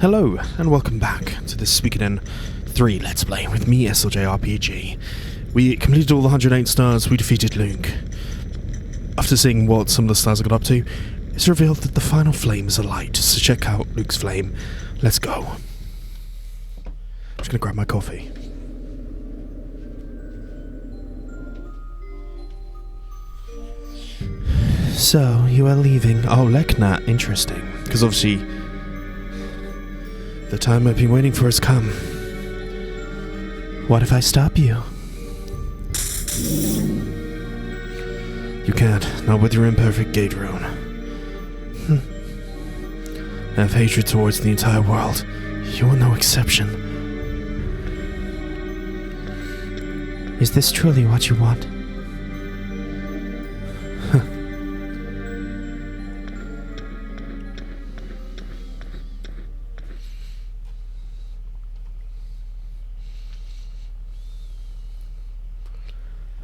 Hello, and welcome back to this Suikoden III Let's Play with me, SLJRPG. We completed all the 108 stars, we defeated Luke. After seeing what some of the stars got up to, it's revealed that the final flame is alight, so check out Luke's flame. Let's go. I'm just gonna grab my coffee. So, you are leaving. Oh, Leknat, interesting. Because obviously, the time I've been waiting for has come. What if I stop you? You can't, not with your imperfect gate rune. I have hatred towards the entire world. You are no exception. Is this truly what you want?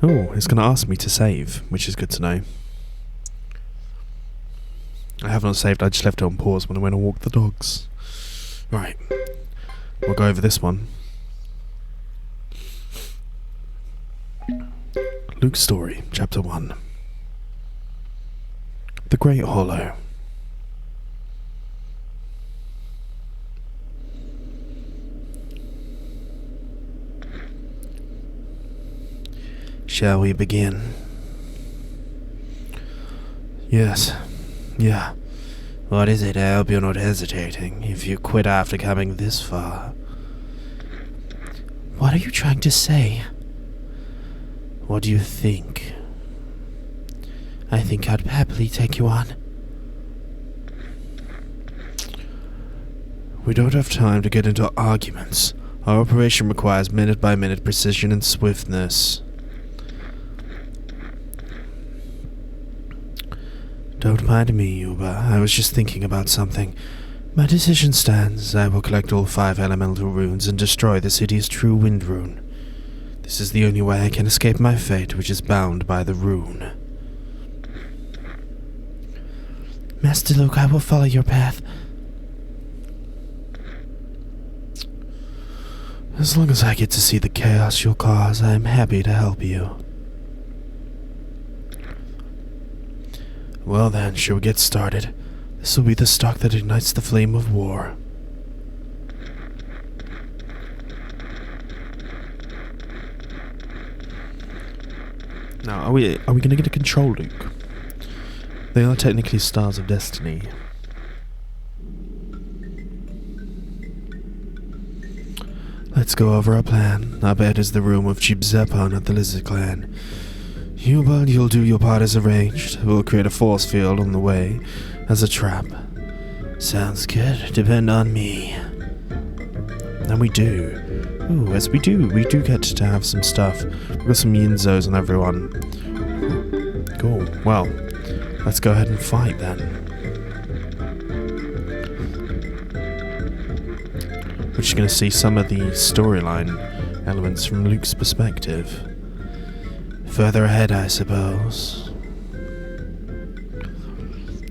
Oh, it's going to ask me to save, which is good to know. I have not saved, I just left it on pause when I went and walked the dogs. Right, we'll go over this one. Luke's Story, Chapter 1. The Great Hollow. Shall we begin? Yes. Yeah. What is it? I hope you're not hesitating. If you quit after coming this far. What are you trying to say? What do you think? I think I'd happily take you on. We don't have time to get into arguments. Our operation requires minute-by-minute precision and swiftness. Don't mind me, Yuba. I was just thinking about something. My decision stands. I will collect all 5 elemental runes and destroy the city's true wind rune. This is the only way I can escape my fate, which is bound by the rune. Master Luke, I will follow your path. As long as I get to see the chaos you'll cause, I am happy to help you. Well then, shall we get started? This will be the spark that ignites the flame of war. Now, are we going to get a control Luke? They are technically stars of destiny. Let's go over our plan. Our bed is the room of Chief Zepon of the Lizard Clan. Yuba, you'll do your part as arranged. We'll create a force field on the way as a trap. Sounds good. Depend on me. And we do. Ooh, as we do get to have some stuff. We've got some Yinzos on everyone. Cool. Well, let's go ahead and fight then. We're just going to see some of the storyline elements from Luke's perspective. Further ahead, I suppose.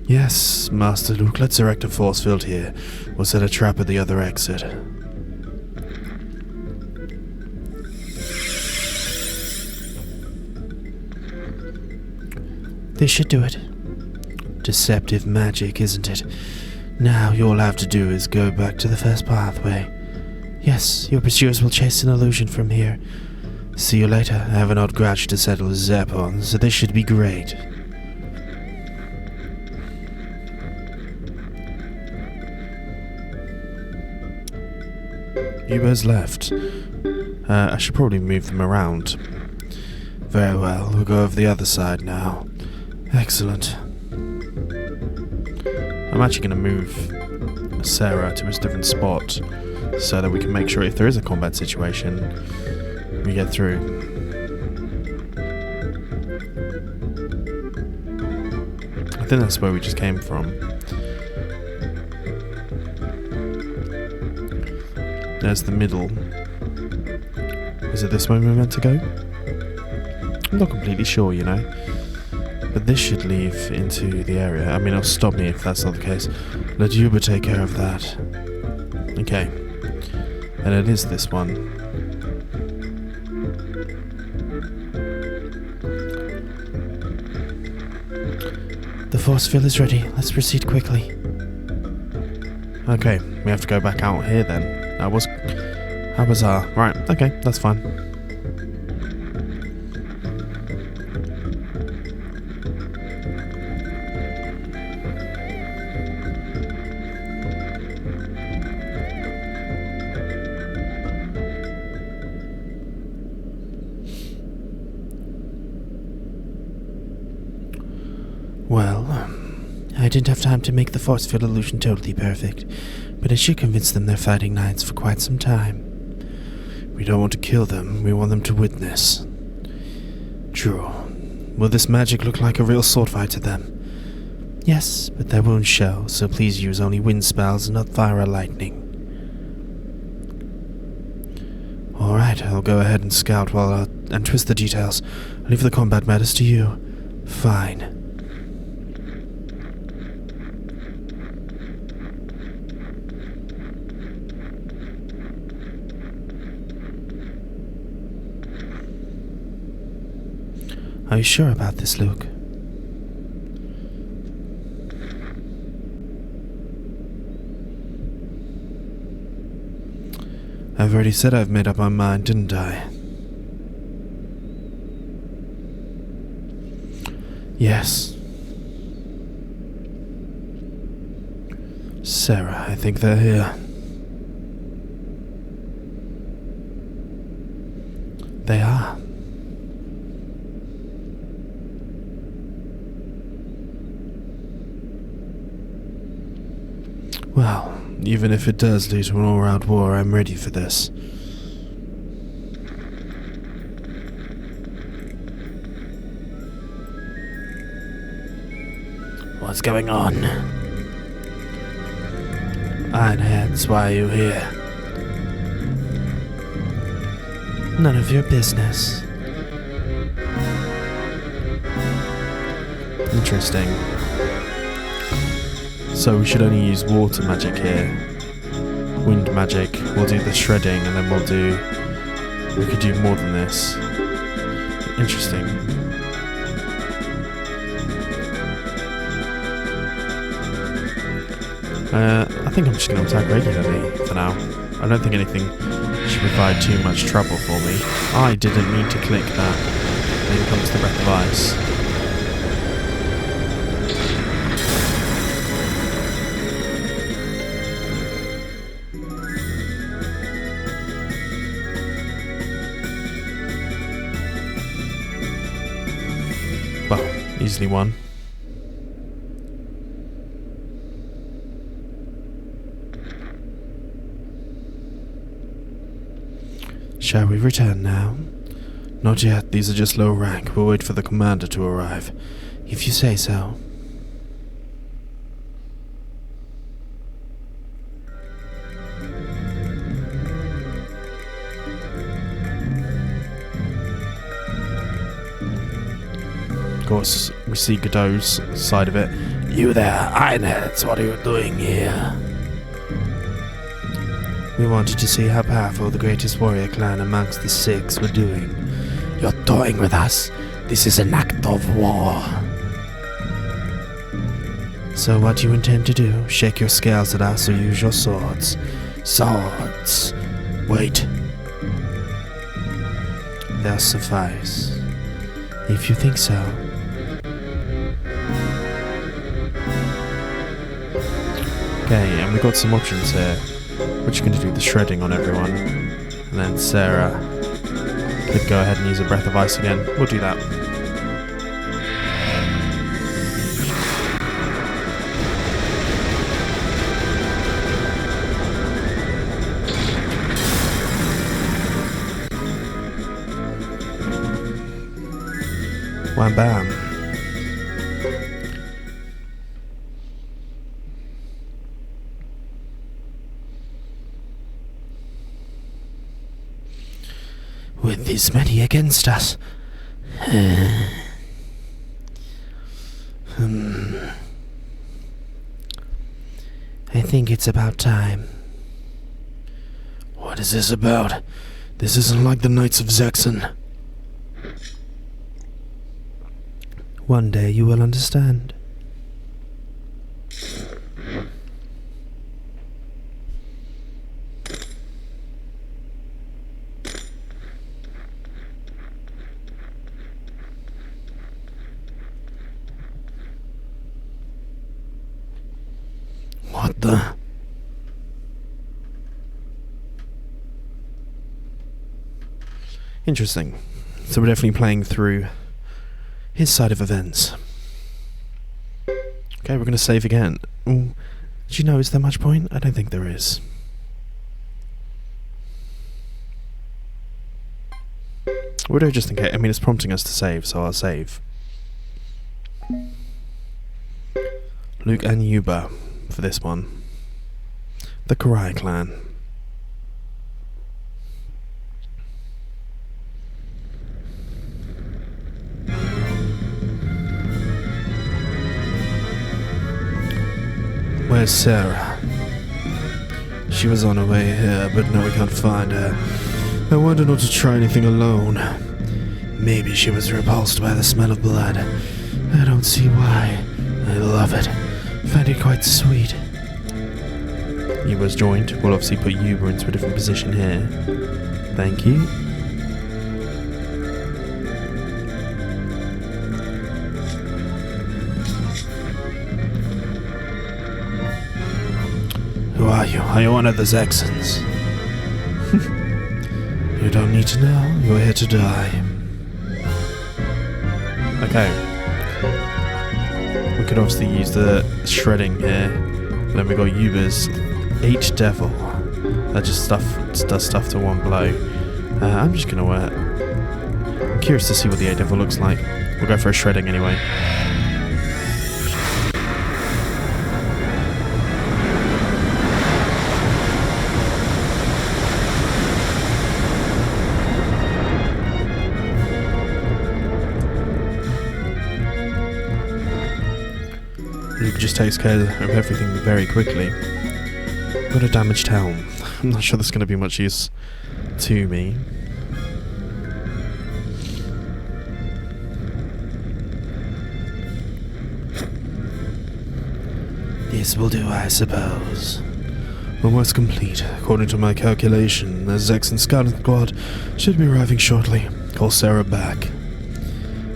Yes, Master Luke, let's erect a force field here. We'll set a trap at the other exit. This should do it. Deceptive magic, isn't it? Now, all you'll have to do is go back to the first pathway. Yes, your pursuers will chase an illusion from here. See you later. I have an odd grudge to settle with Zepon, so this should be great. Yuba's left. I should probably move them around. Very well, we'll go over the other side now. Excellent. I'm actually going to move Sarah to a different spot so that we can make sure if there is a combat situation, we get through. I think that's where we just came from. There's the middle. Is it this way we're meant to go? I'm not completely sure, you know. But this should lead into the area. I mean, it'll stop me if that's not the case. Let Yuba take care of that. Okay. And it is this one. The force field is ready. Let's proceed quickly. Okay, we have to go back out here then. That was... how bizarre. Right, okay, that's fine. Well, I didn't have time to make the force field illusion totally perfect, but I should convince them they're fighting knights for quite some time. We don't want to kill them, we want them to witness. True. Will this magic look like a real sword fight to them? Yes, but they won't show, so please use only wind spells and not fire or lightning. Alright, I'll go ahead and scout and twist the details. I'll leave the combat matters to you. Fine. Are you sure about this, Luke? I've already said I've made up my mind, didn't I? Yes. Sarah, I think they're here. They are. Well, even if it does lead to an all-round war, I'm ready for this. What's going on? Ironheads, why are you here? None of your business. Interesting. So we should only use water magic here. Wind magic. We'll do the shredding and then we could do more than this. Interesting. I think I'm just going to attack regularly for now. I don't think anything should provide too much trouble for me. I didn't mean to click that. Then comes the breath of ice. Well, easily won. Shall we return now? Not yet, these are just low rank. We'll wait for the commander to arrive. If you say so. Of course, we see Godot's side of it. You there, Ironheads, what are you doing here? We wanted to see how powerful the greatest warrior clan amongst the six were doing. You're toying with us. This is an act of war. So what do you intend to do? Shake your scales at us or use your swords? Swords. Wait. They'll suffice. If you think so. Okay, and we've got some options here. We're just going to do the shredding on everyone. And then Sarah could go ahead and use a breath of ice again. We'll do that. Wham bam. With this many against us. I think it's about time. What is this about? This isn't like the Knights of Zexen. One day you will understand. What the? Interesting. So we're definitely playing through his side of events. Okay, we're going to save again. Ooh, do you know, is there much point? I don't think there is. We'll do it just in case. I mean, it's prompting us to save, so I'll save. Luke and Yuba for this one. The Karai clan. Where's Sarah? She was on her way here, but now we can't find her. I wonder not to try anything alone. Maybe she was repulsed by the smell of blood. I don't see why. I love it. Find it quite sweet. Yuba's joined. We'll obviously put Yuba into a different position here. Thank you. Who are you? Are you one of the Zexens? You don't need to know. You're here to die. Okay. We could obviously use the shredding here. Then we got Yuba's H Devil. That just does stuff to one blow. I'm just gonna I'm curious to see what the H Devil looks like. We'll go for a shredding anyway. Luke just takes care of everything very quickly. Got a damaged helm. I'm not sure that's going to be much use to me. This will do, I suppose. Almost complete. According to my calculation, the Zexen Scouting Squad should be arriving shortly. Call Sarah back.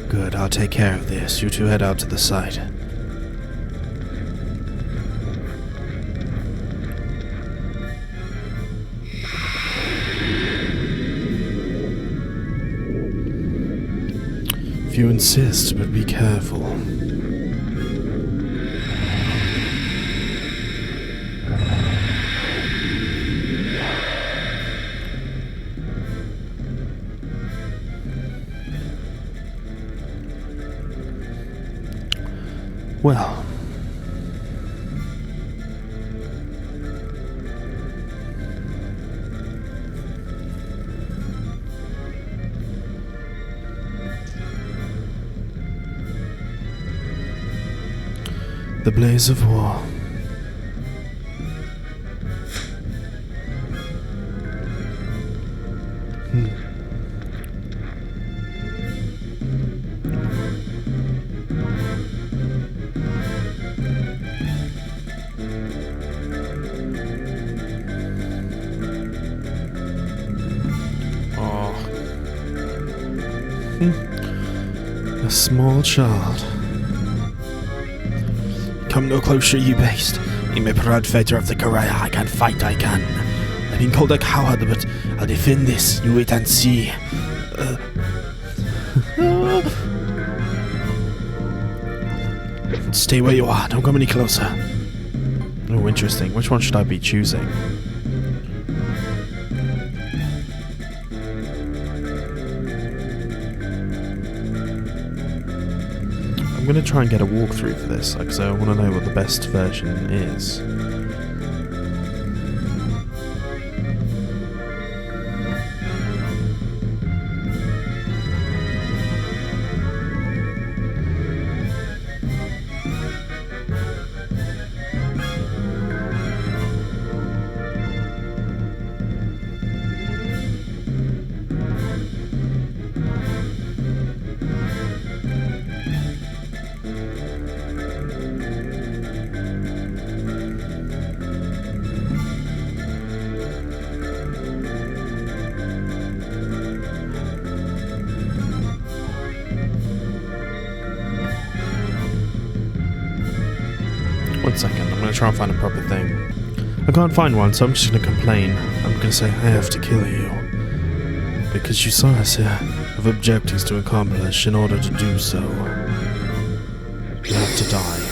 Good, I'll take care of this. You two head out to the site. If you insist, but be careful. Well, the blaze of war. A small child. Come no closer, you beast. I'm a proud fighter of the Korea. I can fight, I can. I've been called a coward, but I'll defend this. You wait and see. Stay where you are. Don't come any closer. Oh, interesting. Which one should I be choosing? I'm going to try and get a walkthrough for this, because I want to know what the best version is. gonna try and find a proper thing. I can't find one, so I'm just gonna complain. I'm gonna say, I have to kill you. Because you saw us here, have objectives to accomplish. In order to do so, you have to die.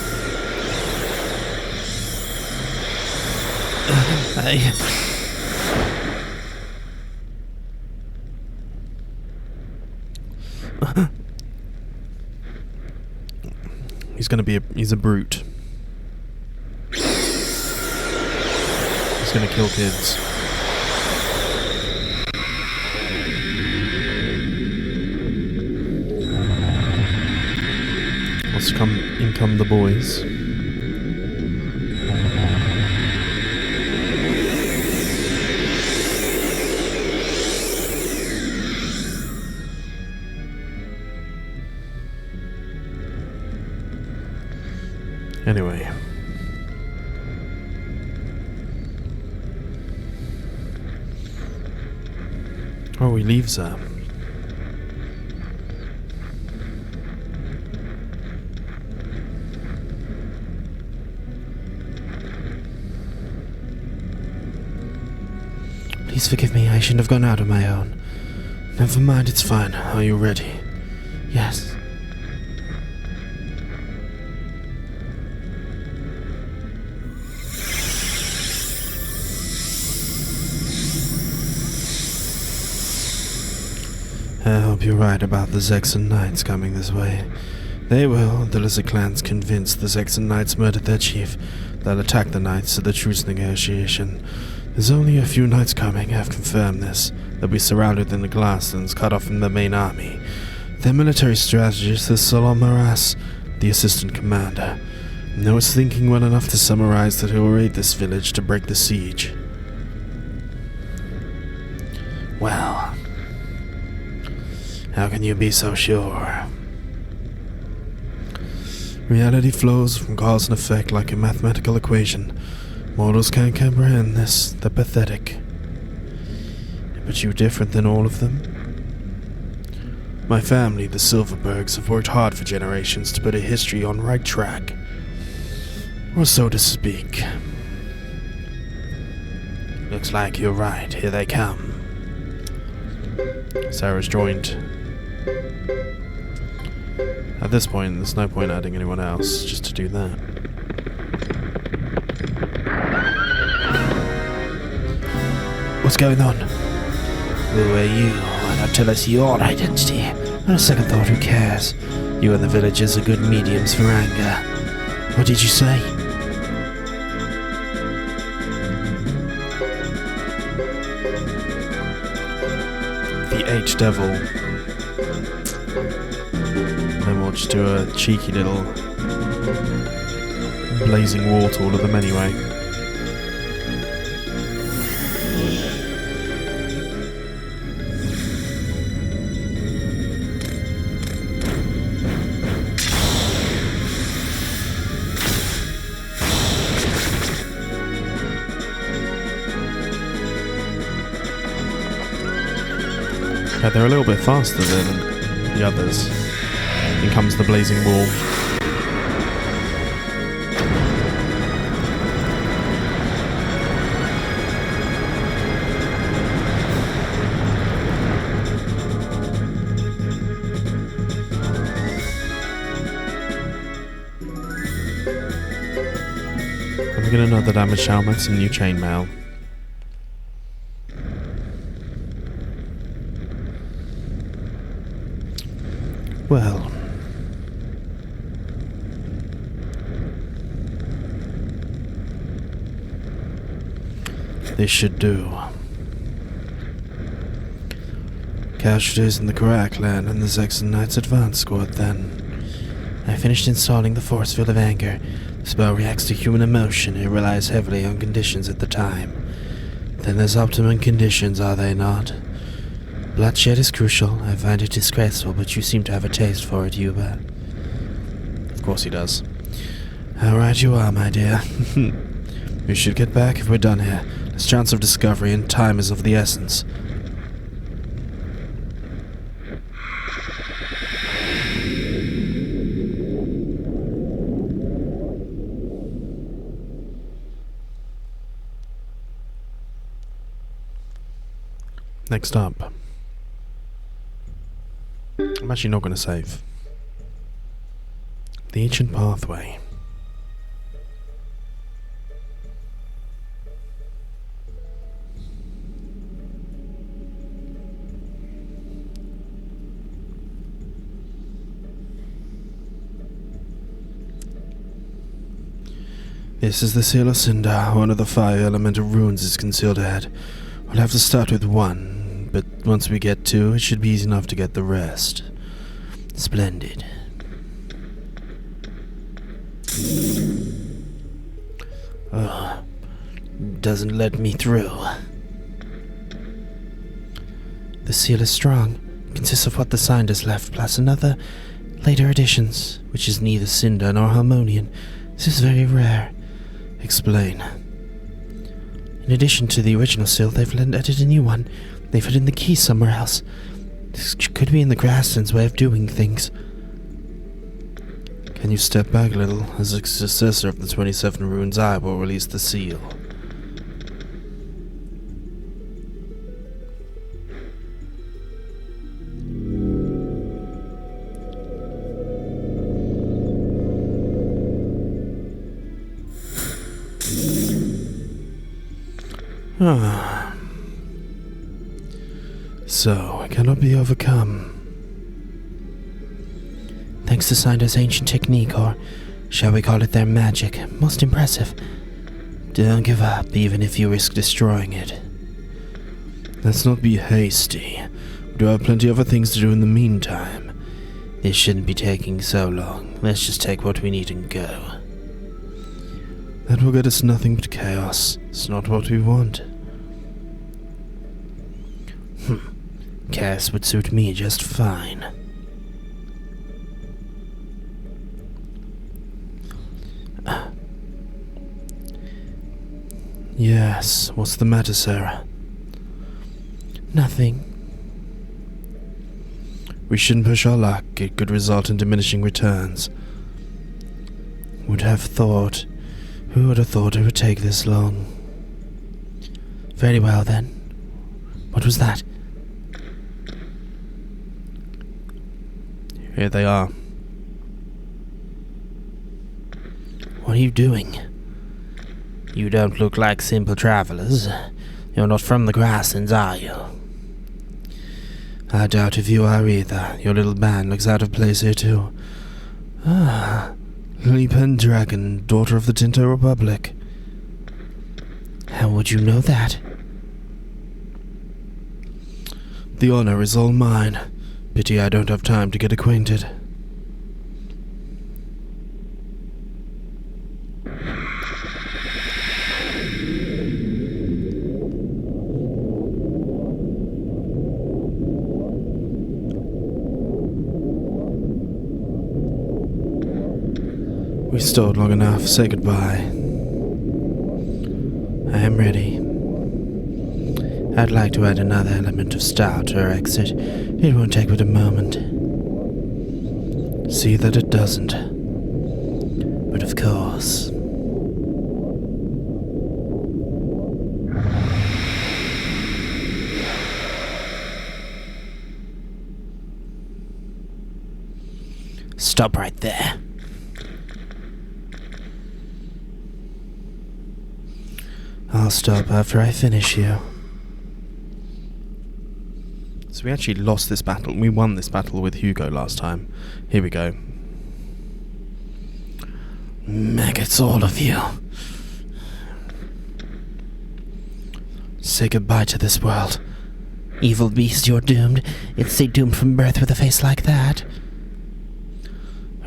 He's a brute. He's gonna kill kids. In come the boys. Anyway. Oh, he leaves her. Please forgive me, I shouldn't have gone out on my own. Never mind, it's fine. Are you ready? Yes. I hope you're right about the Zexen Knights coming this way. They will. The Lizard Clan's convinced the Zexen Knights murdered their chief. They'll attack the Knights at the truce negotiation. There's only a few Knights coming, I've confirmed this. They'll be surrounded in the Grasslands, cut off from the main army. Their military strategist is Solon Maras, the assistant commander. I was thinking well enough to summarize that he will raid this village to break the siege. Well, how can you be so sure? Reality flows from cause and effect like a mathematical equation. Mortals can't comprehend this. They're pathetic. But you're different than all of them? My family, the Silverbergs, have worked hard for generations to put a history on right track. Or so to speak. Looks like you're right. Here they come. Sarah's joined. At this point, there's no point adding anyone else just to do that. What's going on? Who are you? Why not tell us your identity? On a second thought, who cares? You and the villagers are good mediums for anger. What did you say? The H-Devil. Then we'll just do a cheeky little blazing wall to all of them anyway. Okay, they're a little bit faster than the others. In comes the blazing wall. And we get another damage helmet, some new chainmail. Well, this should do. Casualties in the Grasslands and the Zexen Knights advance squad then. I finished installing the force field of anger. The spell reacts to human emotion. It relies heavily on conditions at the time. Then there's optimum conditions, are they not? Bloodshed is crucial. I find it disgraceful, but you seem to have a taste for it, Yuba. Of course he does. How right you are, my dear. We should get back if we're done here. There's chance of discovery and time is of the essence. Next up. I'm actually not going to save. The ancient pathway. This is the Seal of Cinder. One of the 5 elemental runes is concealed ahead. We'll have to start with 1, but once we get 2, it should be easy enough to get the rest. Splendid. Oh, doesn't let me through. The seal is strong. It consists of what the sign has left, plus another later additions, which is neither cinder nor harmonian. This is very rare. Explain. In addition to the original seal, they've added a new one. They've hidden the key somewhere else. This could be in the Grasslands' way of doing things. Can you step back a little? As a successor of the 27 runes, I will release the seal. So, it cannot be overcome. Thanks to Cinder's ancient technique, or shall we call it their magic. Most impressive. Don't give up, even if you risk destroying it. Let's not be hasty. We do have plenty of other things to do in the meantime. This shouldn't be taking so long. Let's just take what we need and go. That will get us nothing but chaos. It's not what we want. Chaos would suit me just fine. Yes, what's the matter, Sarah? Nothing. We shouldn't push our luck. It could result in diminishing returns. Who would have thought it would take this long? Very well, then. What was that? Here they are. What are you doing? You don't look like simple travelers. You're not from the Grasslands, are you? I doubt if you are either. Your little band looks out of place here, too. Ah, Lily Pendragon, daughter of the Tinto Republic. How would you know that? The honor is all mine. Pity I don't have time to get acquainted. We stalled long enough. Say goodbye. I am ready. I'd like to add another element of style to our exit. It won't take but a moment. See that it doesn't. But of course. Stop right there. I'll stop after I finish you. So we actually lost this battle. We won this battle with Hugo last time. Here we go. Maggots, all of you. Say goodbye to this world. Evil beast, you're doomed. It's a doomed from birth with a face like that.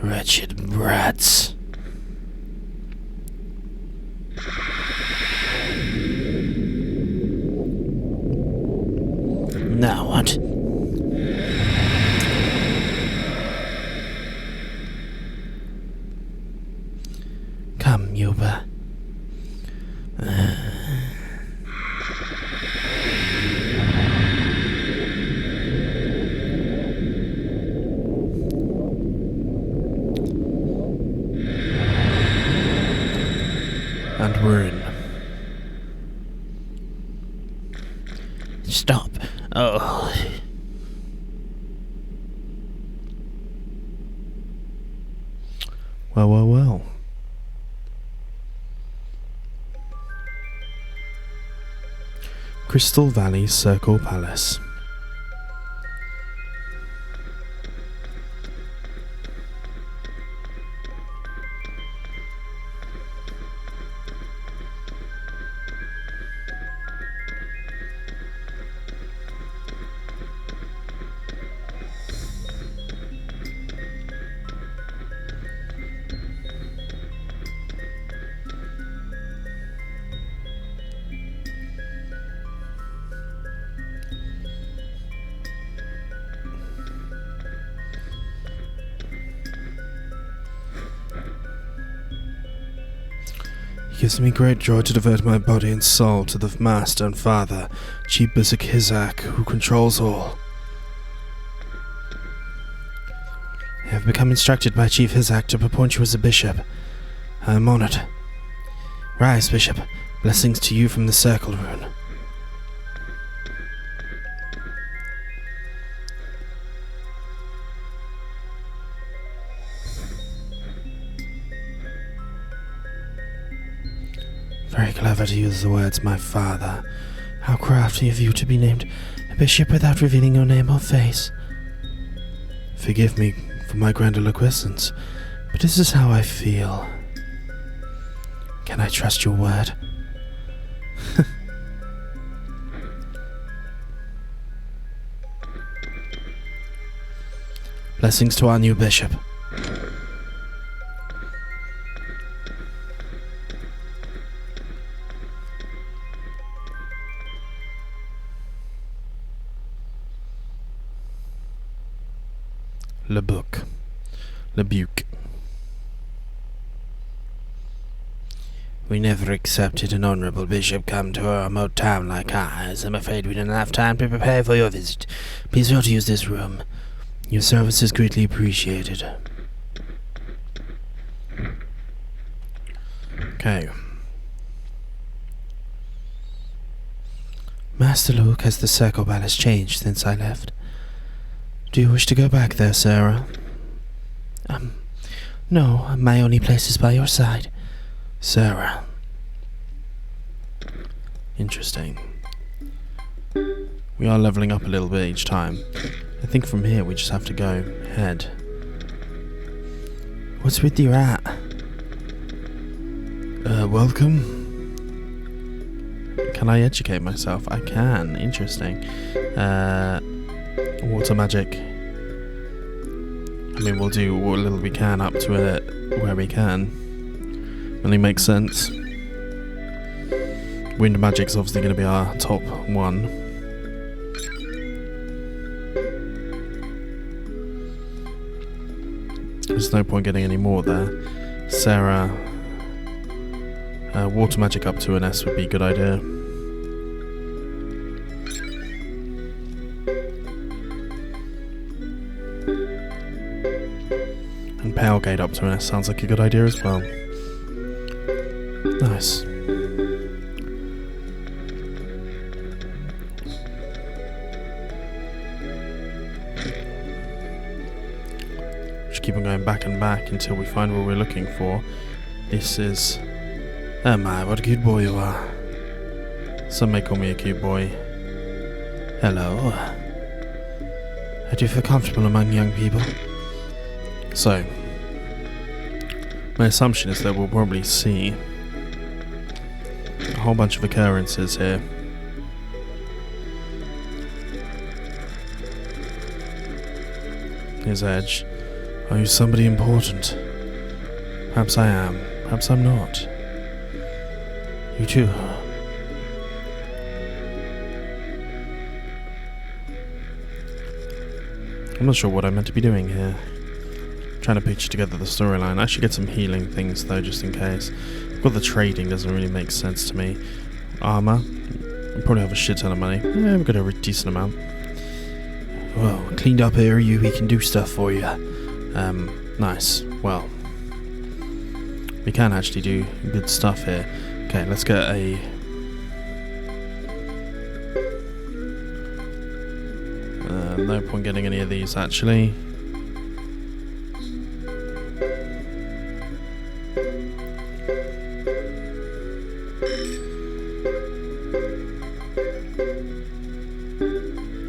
Wretched brats. Now what? Come, Yuba. And we're in. Stop. Oh. Well, well, well. Crystal Valley Circle Palace. It gives me great joy to devote my body and soul to the Master and Father, Chief Bishop Hizak, who controls all. I have become instructed by Chief Hizak to appoint you as a bishop. I am honored. Rise, Bishop. Blessings to you from the Circle Rune. Very clever to use the words, my father. How crafty of you to be named a bishop without revealing your name or face. Forgive me for my grandiloquence, but this is how I feel. Can I trust your word? Blessings to our new bishop. Lebuke. We never accepted an honourable bishop come to a remote town like ours. I'm afraid we didn't have time to prepare for your visit. Be sure to use this room. Your service is greatly appreciated. Okay. Master Luke, has the Circle Palace changed since I left? Do you wish to go back there, Sarah? No, my only place is by your side. Sarah. Interesting. We are leveling up a little bit each time. I think from here we just have to go head. What's with your hat? Welcome? Can I educate myself? I can. Interesting. Water magic. I mean, we'll do what little we can up to it where we can. Only makes sense. Wind magic's obviously going to be our top one. There's no point getting any more there. Sarah, water magic up to an S would be a good idea. And Pale Gate up to an S sounds like a good idea as well. Nice. Just keep on going back and back until we find what we're looking for. This is... Oh my, what a cute boy you are. Some may call me a cute boy. Hello. I do feel comfortable among young people. So, my assumption is that we'll probably see a whole bunch of occurrences here. Here's Edge. Are you somebody important? Perhaps I am. Perhaps I'm not. You too. I'm not sure what I'm meant to be doing here. Trying to picture together the storyline. I should get some healing things though, just in case. Well, the trading doesn't really make sense to me. Armor. I probably have a shit ton of money. Yeah, we've got a decent amount. Whoa, cleaned up area, we can do stuff for you. Nice. Well, we can actually do good stuff here. Okay, let's get a No point getting any of these, actually.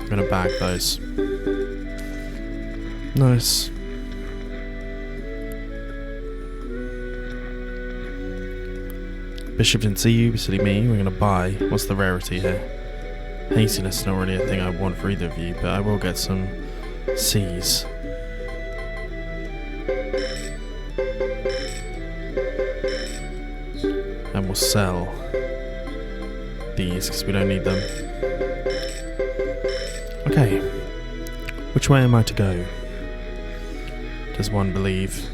I'm gonna bag those. Nice. Bishop didn't see you, silly me. We're gonna buy. What's the rarity here? Hastiness is not really a thing I want for either of you, but I will get some C's. And we'll sell these because we don't need them. Okay. Which way am I to go? Does one believe?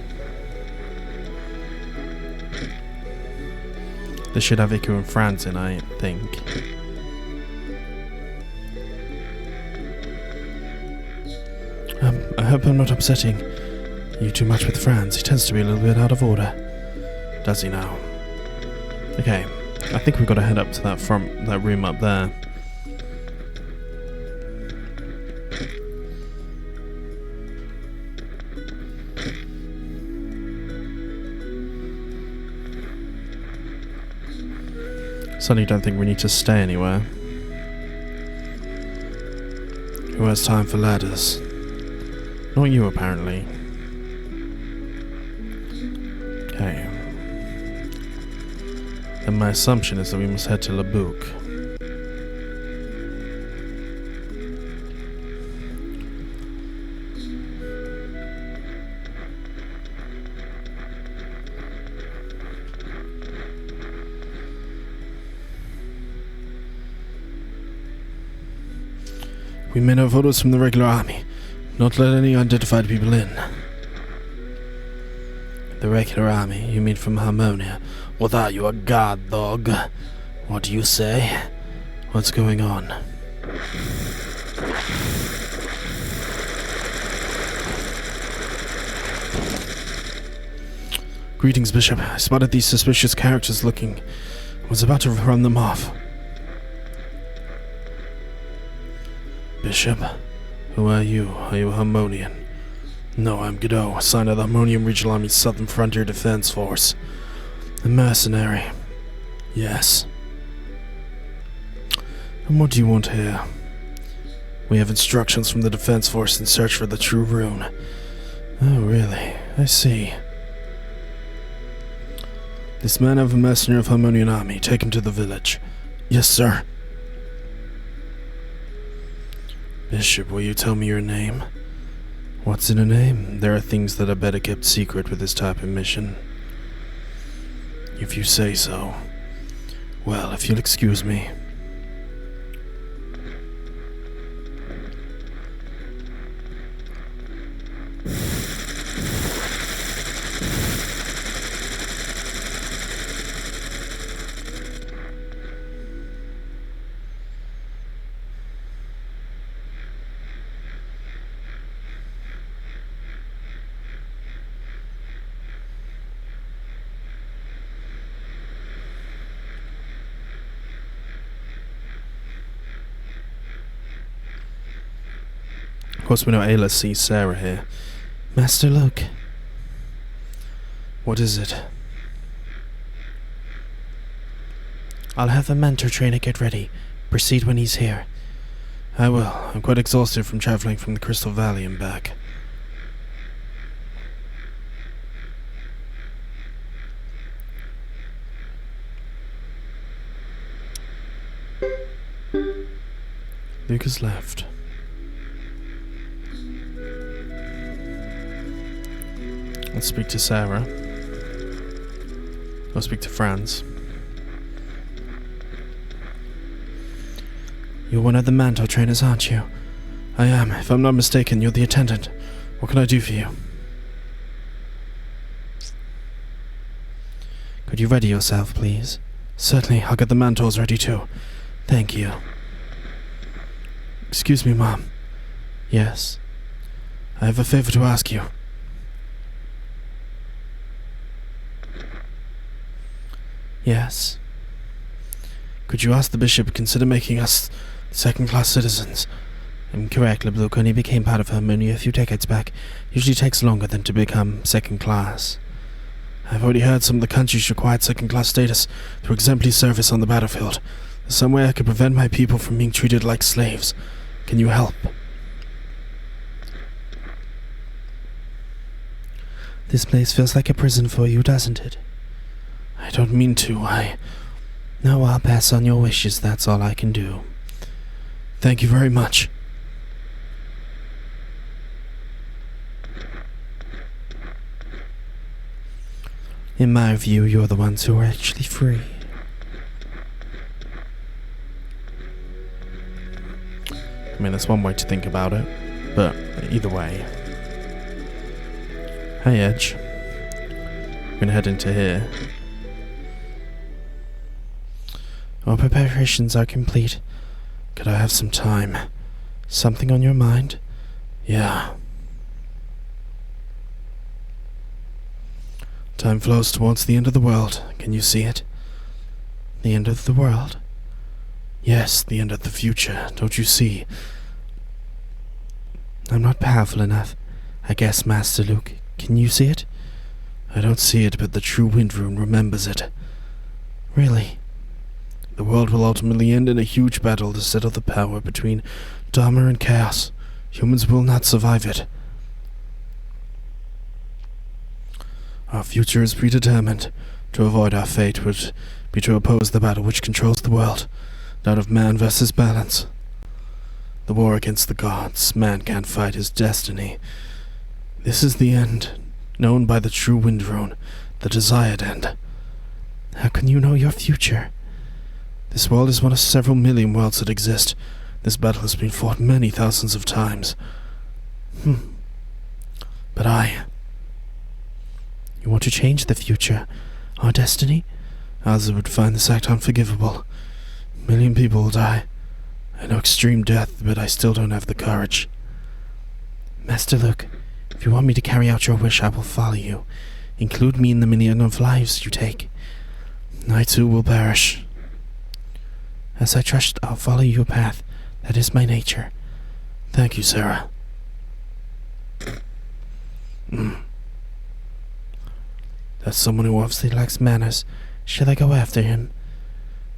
This should have Iku and Franz in, I think. I hope I'm not upsetting you too much with Franz. He tends to be a little bit out of order. Does he now? Okay, I think we've got to head up to that room up there. Suddenly don't think we need to stay anywhere. Who has time for ladders? Not you, apparently. Okay. Then my assumption is that we must head to Labuk. We may have orders from the regular army. Not let any unidentified people in. The regular army? You mean from Harmonia? What are you, a guard dog? What do you say? What's going on? Greetings, Bishop. I spotted these suspicious characters looking. I was about to run them off. Bishop? Who are you? Are you a Harmonian? No, I'm Godot, assigned to the Harmonian Regional Army's Southern Frontier Defense Force. A mercenary. Yes. And what do you want here? We have instructions from the Defense Force in search for the true rune. Oh, really? I see. This man of a mercenary of Harmonian Army. Take him to the village. Yes, sir. Bishop, will you tell me your name? What's in a name? There are things that are better kept secret with this type of mission. If you say so. Well, if you'll excuse me. Of course we know Ayla sees Sarah here. Master, look. What is it? I'll have the mentor trainer get ready. Proceed when he's here. I will. I'm quite exhausted from traveling from the Crystal Valley and back. Luke has left. Let's speak to Sarah. I'll speak to Franz. You're one of the Manto trainers, aren't you? I am. If I'm not mistaken, you're the attendant. What can I do for you? Could you ready yourself, please? Certainly. I'll get the Mantos ready too. Thank you. Excuse me, Mom. Yes? I have a favor to ask you. Yes. Could you ask the bishop to consider making us second-class citizens? Incorrectly, Blue only became part of him only a few decades back. Usually takes longer than to become second class. I've already heard some of the countries required second-class status through exemplary service on the battlefield. There's some way I could prevent my people from being treated like slaves. Can you help? This place feels like a prison for you, doesn't it? I don't mean to, No, I'll pass on your wishes, that's all I can do. Thank you very much. In my view, you're the ones who are actually free. I mean, that's one way to think about it, but either way. Hey, Edge. I'm gonna head into here. All preparations are complete. Could I have some time? Something on your mind? Yeah. Time flows towards the end of the world. Can you see it? The end of the world? Yes, the end of the future. Don't you see? I'm not powerful enough. I guess, Master Luke. Can you see it? I don't see it, but the true Wind Rune remembers it. Really? The world will ultimately end in a huge battle to settle the power between Dharma and Chaos. Humans will not survive it. Our future is predetermined. To avoid our fate would be to oppose the battle which controls the world, that of man versus balance. The war against the gods. Man can't fight his destiny. This is the end, known by the true Wind Rune, the desired end. How can you know your future? This world is one of several million worlds that exist. This battle has been fought many thousands of times. But You want to change the future? Our destiny? Others would find this act unforgivable. A million people will die. I know extreme death, but I still don't have the courage. Master Luke, if you want me to carry out your wish, I will follow you. Include me in the million of lives you take. I too will perish. As I trust, I'll follow your path. That is my nature. Thank you, Sarah. That's someone who obviously lacks manners. Shall I go after him?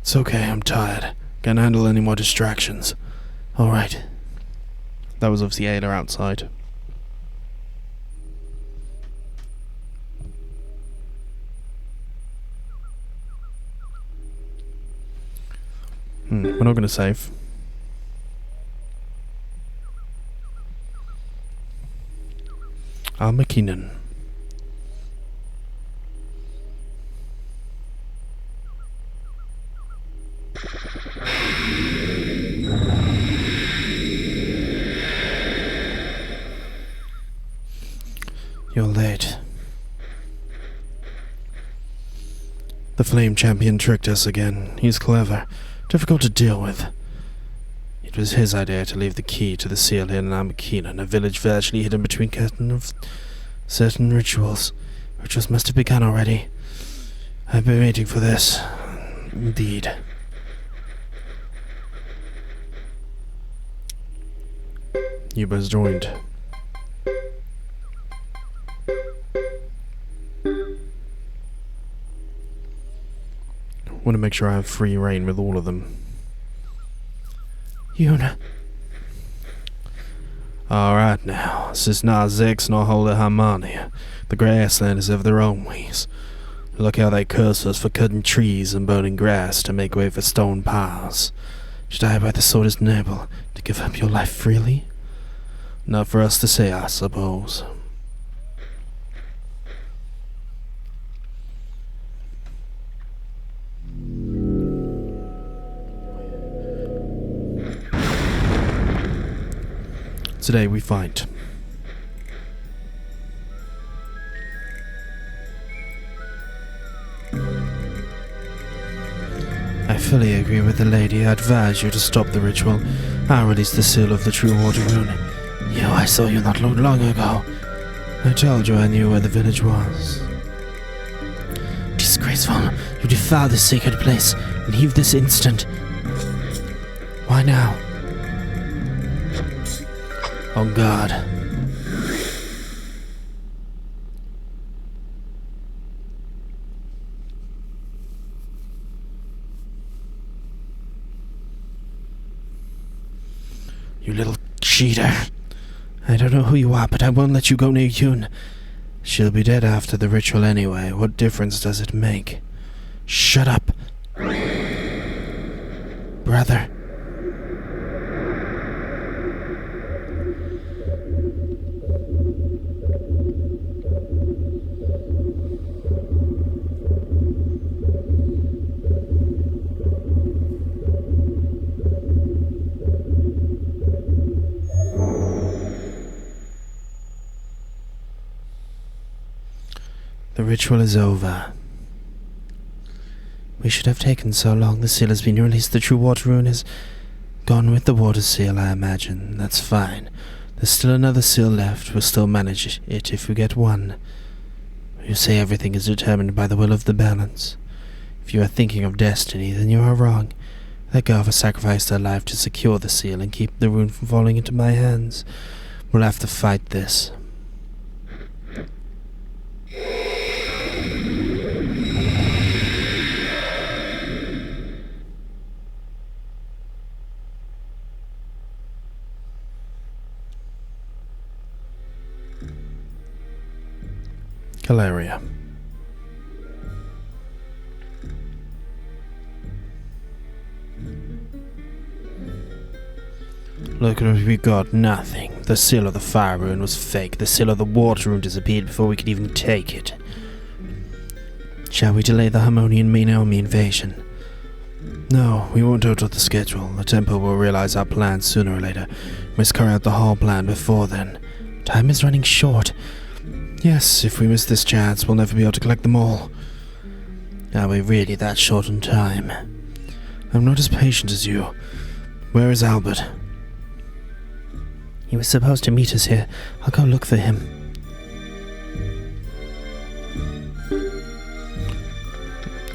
It's okay, I'm tired. Can't handle any more distractions. Alright. That was obviously Ayla outside. We're not going to save. McKinnon. You're late. The Flame Champion tricked us again. He's clever. Difficult to deal with. It was his idea to leave the key to the seal here in Amakina, a village virtually hidden between curtain of certain rituals. Rituals must have begun already. I've been waiting for this. Indeed. Yuba's joined. Want to make sure I have free reign with all of them. Yuna. Alright now, this is not Zexen nor Holy Harmonia. The Grasslands have their own ways. Look how they curse us for cutting trees and burning grass to make way for stone piles. To die by the sword is noble. To give up your life freely? Not for us to say, I suppose. Today we fight. I fully agree with the lady. I advise you to stop the ritual. I'll release the seal of the true water rune. I saw you not long ago. I told you I knew where the village was. Disgraceful. You defile this sacred place. Leave this instant. Why now? On guard. You little cheater. I don't know who you are, but I won't let you go near Yun. She'll be dead after the ritual anyway. What difference does it make? Shut up. Brother. The ritual is over. We should have taken so long. The seal has been released. The true water rune is gone with the water seal, I imagine. That's fine. There's still another seal left. We'll still manage it if we get one. You say everything is determined by the will of the balance. If you are thinking of destiny, then you are wrong. That Gava sacrificed her life to secure the seal and keep the rune from falling into my hands. We'll have to fight this. Caleria. Look at what we got. Nothing. The seal of the fire rune was fake. The seal of the water rune disappeared before we could even take it. Shall we delay the Harmonian Naomi invasion? No, we won't alter the schedule. The temple will realize our plans sooner or later. We must carry out the hall plan before then. Time is running short. Yes, if we miss this chance, we'll never be able to collect them all. Are we really that short on time? I'm not as patient as you. Where is Albert? He was supposed to meet us here. I'll go look for him.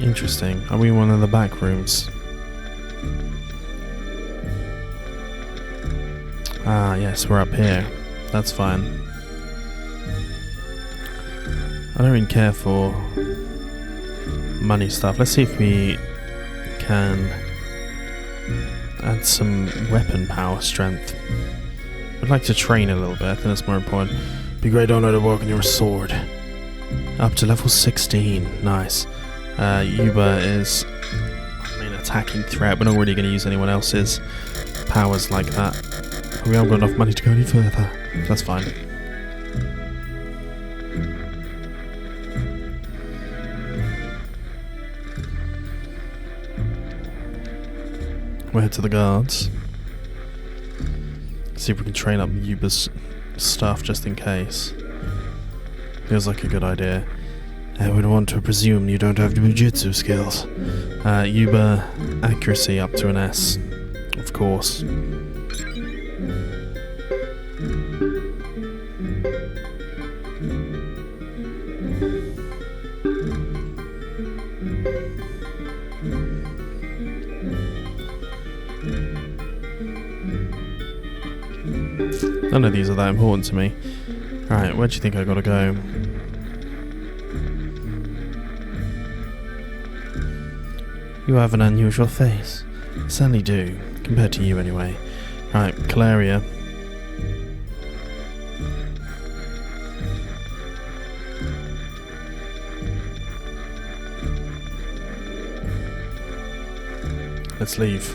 Interesting. Are we in one of the back rooms? Ah, yes, we're up here. That's fine. I don't really care for money stuff. Let's see if we can add some weapon power strength. I'd like to train a little bit. I think that's more important. Be great honor to work on your sword. Up to level 16. Nice. Yuba is main attacking threat. We're not really going to use anyone else's powers like that. We haven't got enough money to go any further. That's fine. We'll head to the guards. See if we can train up Yuba's stuff just in case. Feels like a good idea. I would want to presume you don't have Jujutsu skills. Yuba accuracy up to an S, of course. None of these are that important to me. Alright, where do you think I gotta go? You have an unusual face. Certainly do, compared to you anyway. Right, Caleria. Let's leave.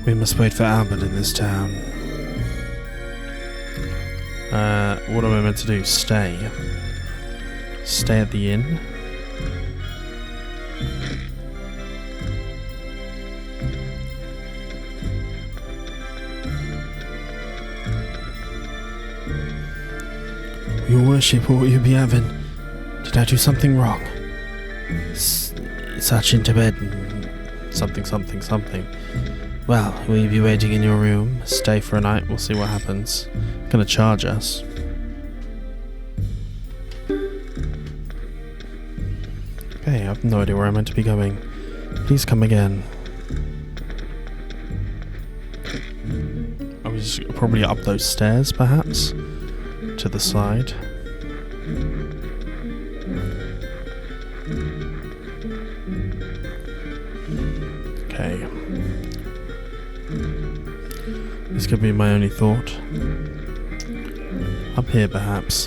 We must wait for Albert in this town. What am I meant to do? Stay? Stay at the inn? Your worship, what will you be having? Did I do something wrong? Such into bed and something. Well, will you be waiting in your room? Stay for a night, we'll see what happens. Gonna charge us. Okay, I have no idea where I'm meant to be going. Please come again. Just probably up those stairs, perhaps, to the side. Okay. This could be my only thought. Up here, perhaps.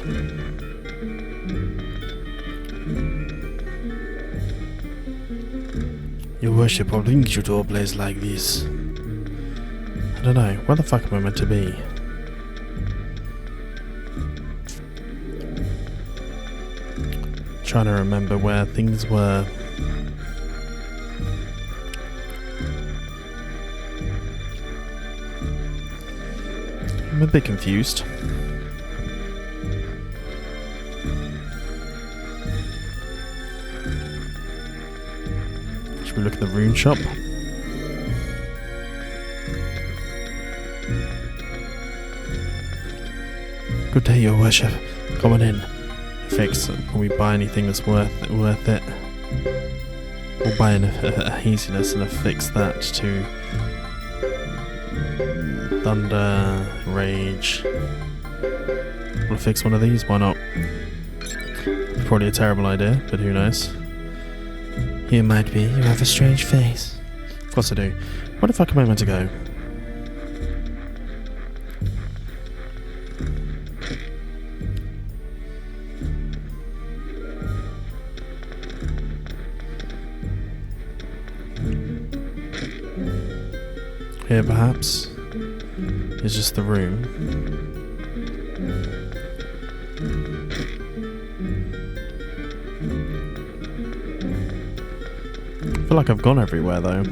Your worship, what brings you to a place like this? I don't know. Where the fuck am I meant to be? Trying to remember where things were. I'm a bit confused. Should we look at the rune shop? Good day, your worship. Come on in. Fix. Can we buy anything that's worth it? We'll buy a haziness and affix that to thunder, rage. We'll fix one of these. Why not? Probably a terrible idea, but who knows? You might be. You have a strange face. Of course I do. Where the fuck am I meant to go? Here, perhaps, is just the room. I feel like I've gone everywhere, though.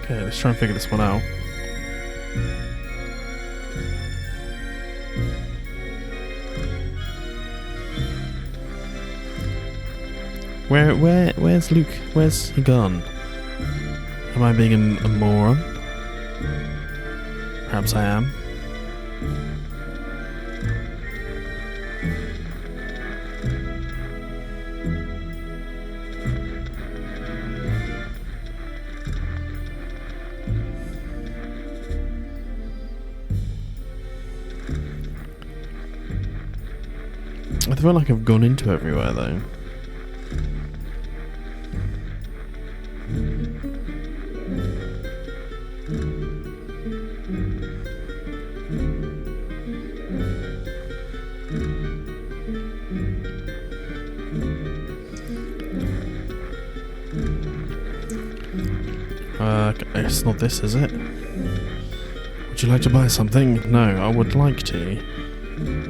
Okay, let's try and figure this one out. Where's Luke? Where's he gone? Am I being a moron? Perhaps I am. I feel like I've gone into everywhere though. It's not this, is it? Would you like to buy something? No, I would like to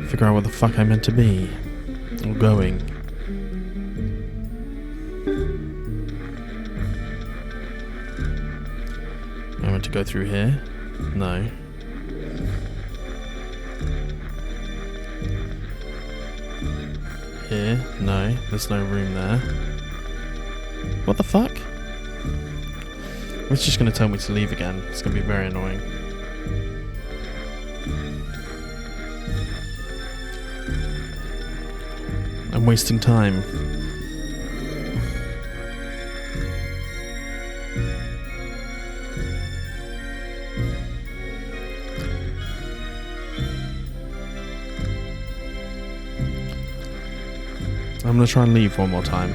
figure out where the fuck I'm meant to be. Or going. I meant to go through here? No. Here? No. There's no room there. What the fuck? It's just going to tell me to leave again. It's going to be very annoying. I'm wasting time. I'm going to try and leave one more time.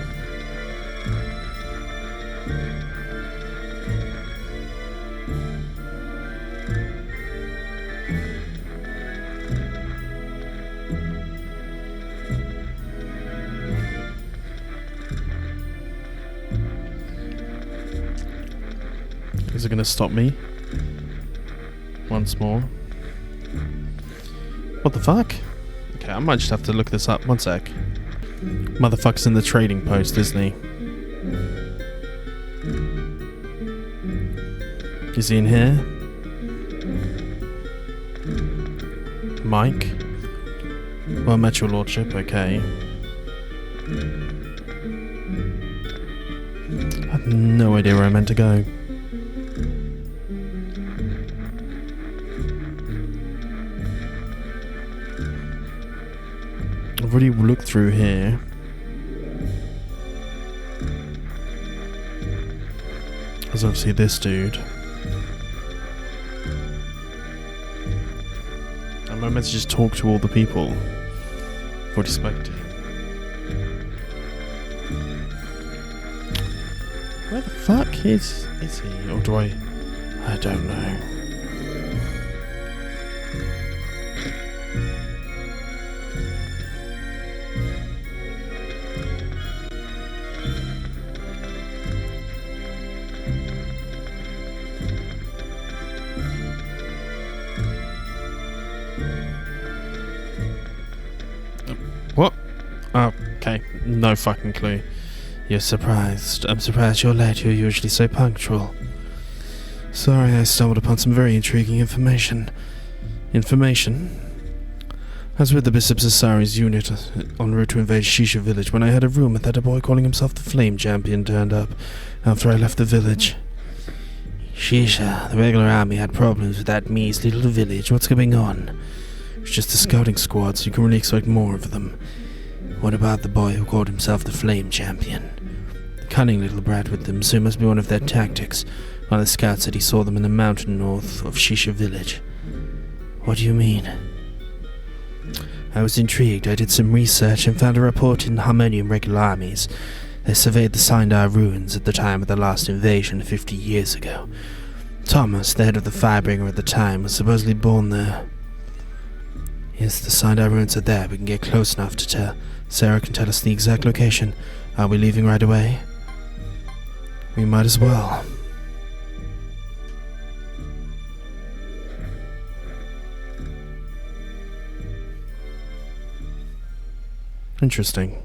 Is it going to stop me? Once more. What the fuck? Okay, I might just have to look this up. One sec. Motherfucker's in the trading post, isn't he? Is he in here? Mike? Well met, your lordship, okay. I have no idea where I'm meant to go. I've already looked through here. There's obviously this dude. Am I meant to just talk to all the people? I've already spoke to. Where the fuck is he? Or do I don't know. What? Oh, okay. No fucking clue. You're surprised. I'm surprised you're late. You're usually so punctual. Sorry, I stumbled upon some very intriguing information. Information? I was with the Bishop Asari's unit en route to invade Shisha village when I heard a rumor that a boy calling himself the Flame Champion turned up after I left the village. Shisha, the regular army had problems with that measly little village. What's going on? It's just a scouting squad, so you can really expect more of them. What about the boy who called himself the Flame Champion? The cunning little brat with them, so it must be one of their tactics. One of the scouts said he saw them in the mountain north of Shisha village. What do you mean? I was intrigued. I did some research and found a report in the Harmonium regular armies. They surveyed the Sindar ruins at the time of the last invasion 50 years ago. Thomas, the head of the Firebringer at the time, was supposedly born there. Yes, the Sindar ruins are there. We can get close enough to tell. Sarah can tell us the exact location. Are we leaving right away? We might as well. Interesting.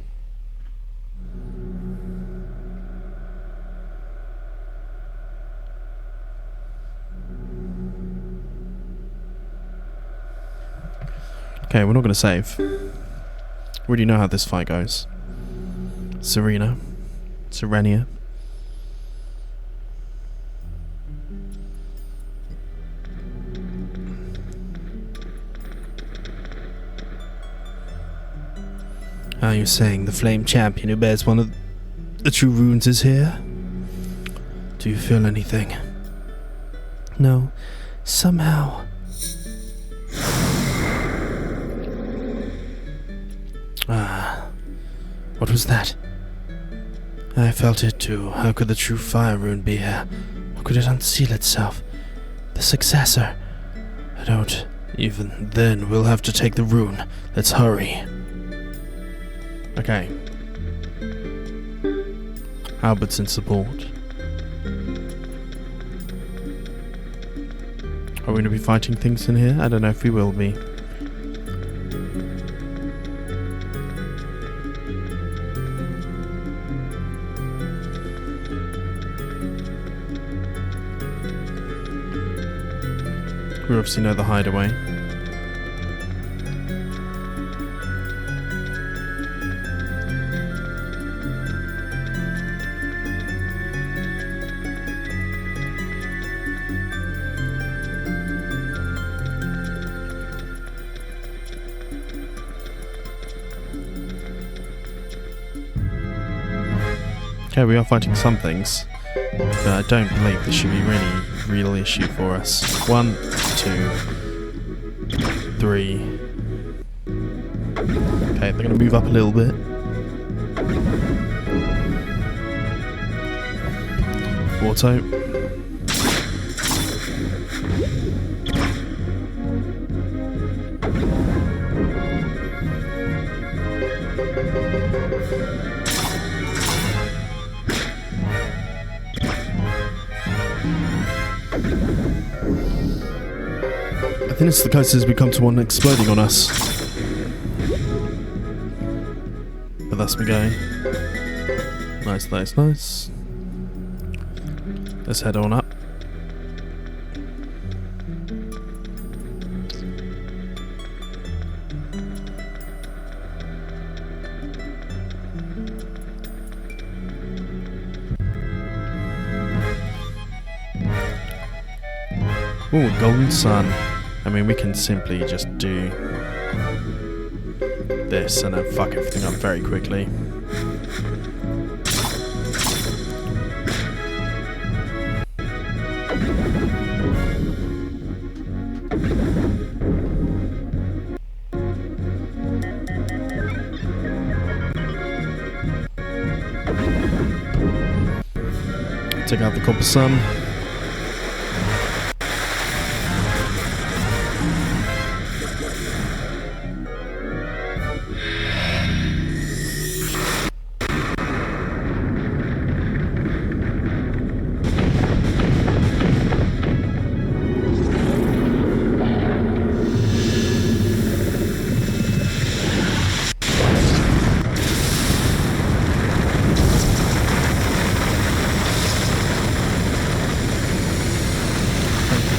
Okay, we're not going to save. We already know how this fight goes. Serenia. Are you saying the Flame Champion who bears one of the true runes is here? Do you feel anything? No. Somehow. What was that? I felt it too. How could the true fire rune be here? How could it unseal itself? The successor. I don't. Even then, we'll have to take the rune. Let's hurry. Okay. Albert's in support. Are we going to be fighting things in here? I don't know if we will be. We obviously know the hideaway. Okay, we are fighting some things, but I don't believe this should be really real issue for us. 1, 2, 3. Okay, they're gonna move up a little bit. Auto. I think it's the closest we come to one exploding on us. But thus we go. Nice, nice, nice. Let's head on up. Ooh, golden sun. I mean, we can simply just do this and then fuck everything up very quickly. Take out the copper sun.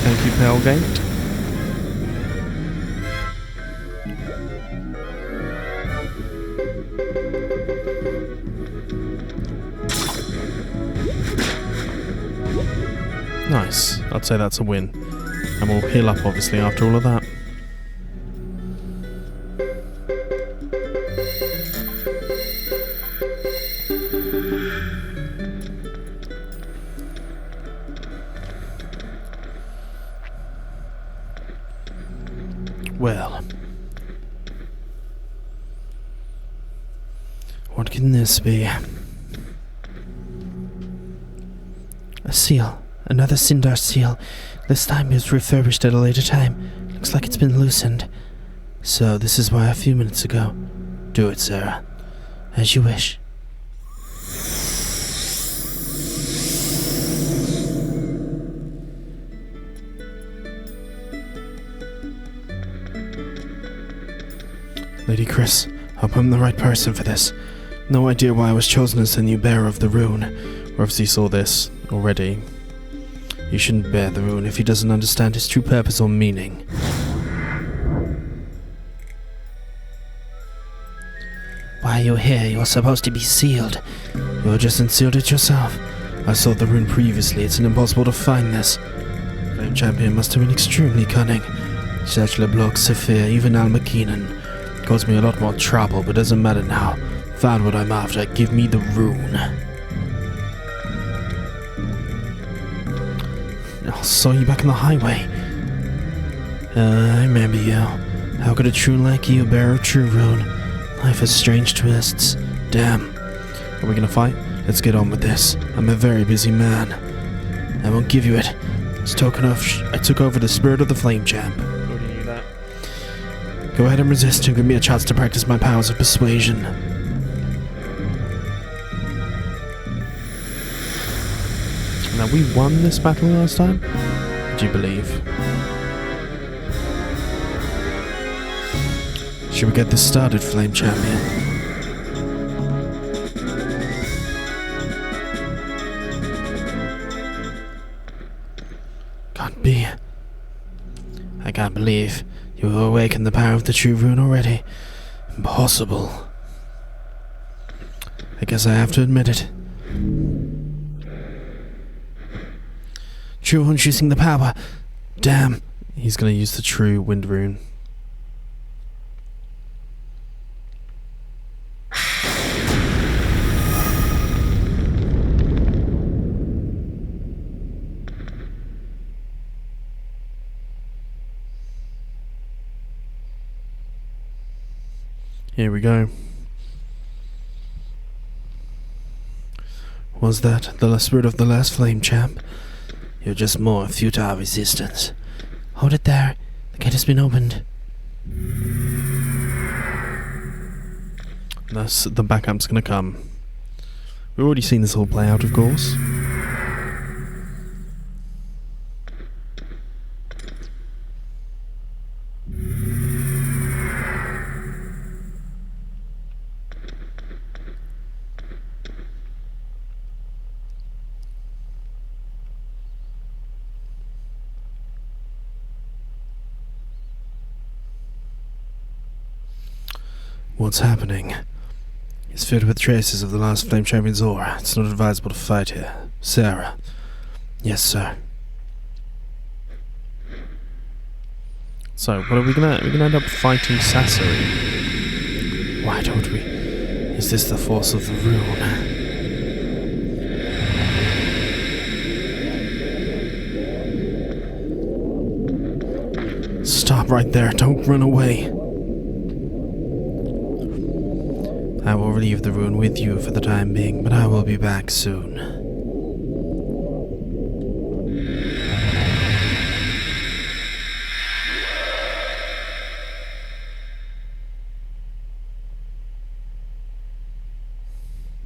Thank you, Pelgate. Nice. I'd say that's a win. And we'll heal up, obviously, after all of that. Well, what can this be? A seal. Another Sindar seal. This time it was refurbished at a later time. Looks like it's been loosened. So this is why a few minutes ago. Do it, Sarah. As you wish. Lady Chris, hope I'm the right person for this. No idea why I was chosen as the new bearer of the rune. We obviously saw this already. He shouldn't bear the rune if he doesn't understand its true purpose or meaning. Why are you here? You're supposed to be sealed. You just unsealed it yourself. I saw the rune previously. It's impossible to find this. Flame Champion must have been extremely cunning. Search LeBlanc, Saphir, even Almakinen. Caused me a lot more trouble, but doesn't matter now. Found what I'm after. Give me the rune. I saw you back in the highway. I remember you. How could a true like you bear a true rune? Life has strange twists. Damn. Are we gonna fight? Let's get on with this. I'm a very busy man. I won't give you it. It's token of I took over the spirit of the Flame Champ. Already knew that. Go ahead and resist and give me a chance to practice my powers of persuasion. Now, we won this battle last time? Do you believe? Should we get this started, Flame Champion? Can't be. I can't believe you have awakened the power of the true rune already. Impossible. I guess I have to admit it. True rune's using the power. Damn. He's gonna use the true wind rune. Here we go. Was that the spirit of the last Flame Champ? You're just more futile resistance. Hold it there. The gate has been opened. Thus, the backup's gonna come. We've already seen this all play out, of course. What's happening? It's filled with traces of the last Flame Champion's aura. It's not advisable to fight here. Sarah. Yes, sir. So, what are we gonna end up fighting Sasori? Why don't we? Is this the force of the rune? Stop right there, don't run away. I will leave the rune with you for the time being, but I will be back soon.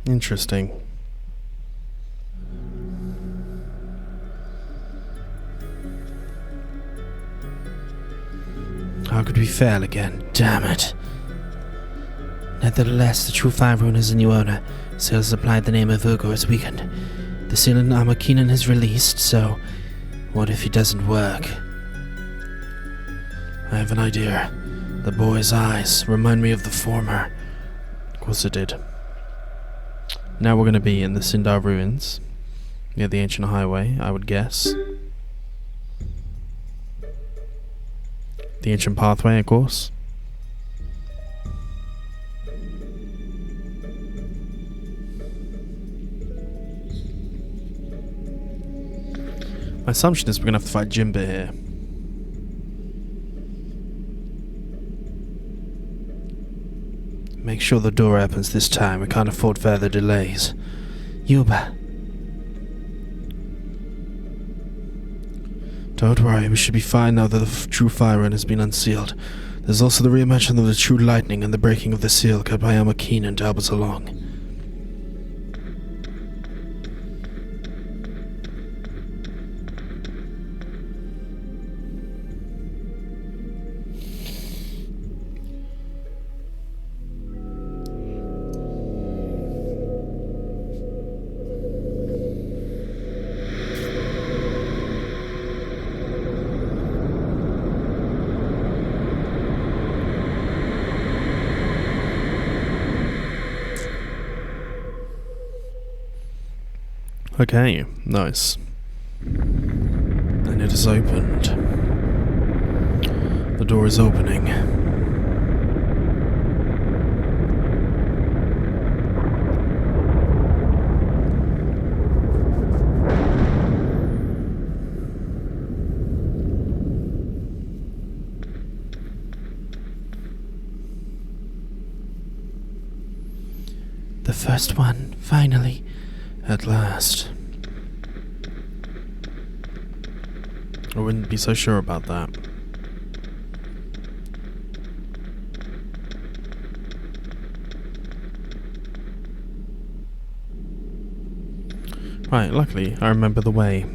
Interesting. How could we fail again? Damn it. Nevertheless, the true fire rune has a new owner. Sales applied the name of Virgo is weakened. The seal in armor Keenan has released, so what if it doesn't work? I have an idea. The boy's eyes remind me of the former. Of course it did. Now we're going to be in the Sindar ruins, near the ancient highway, I would guess. The ancient pathway, of course. My assumption is we're going to have to fight Jimba here. Make sure the door opens this time. We can't afford further delays. Yuba. Don't worry, we should be fine now that the true fire rune has been unsealed. There's also the reimagining of the true lightning and the breaking of the seal cut by Armor Keenan to help us along. Okay, nice. And it is opened. The door is opening. The first one, finally. At last. I wouldn't be so sure about that. Right, luckily I remember the way.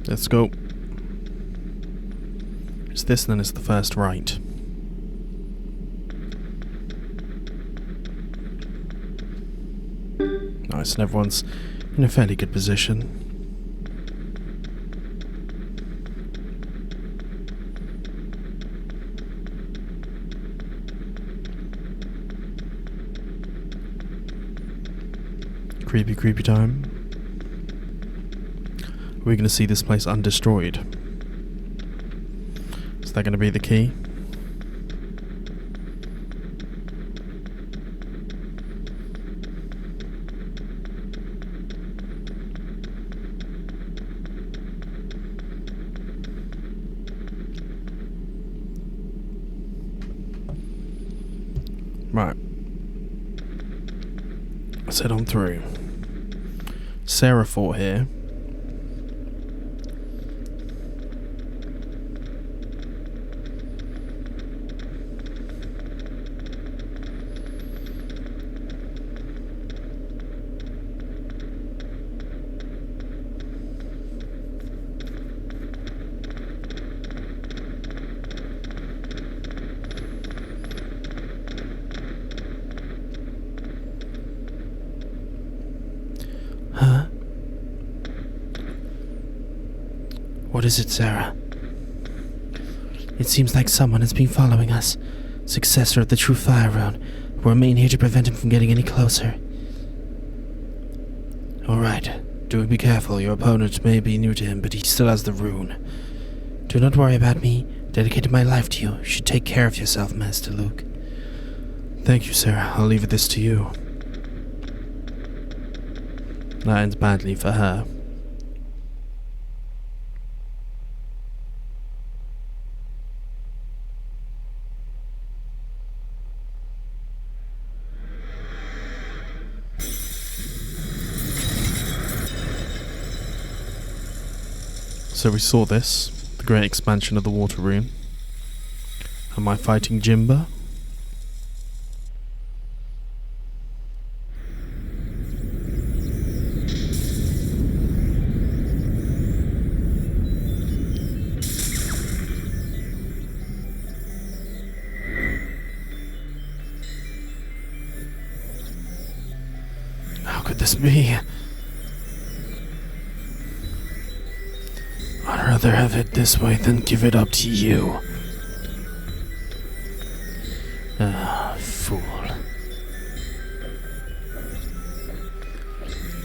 Let's go. It's this and then it's the first right. Nice, and everyone's in a fairly good position. Creepy, creepy time. Are we going to see this place undestroyed? Is that going to be the key? Right. Let's head on through. Sarah fought here. What is it, Sarah? It seems like someone has been following us. Successor of the true fire rune. We'll remain here to prevent him from getting any closer. Alright, do be careful. Your opponent may be new to him, but he still has the rune. Do not worry about me. Dedicated my life to you. You should take care of yourself, Master Luke. Thank you, sir. I'll leave this to you. That ends badly for her. So we saw this, the great expansion of the water rune. Am I fighting Jimba? How could this be? I'd rather have it this way than give it up to you. Ah, fool.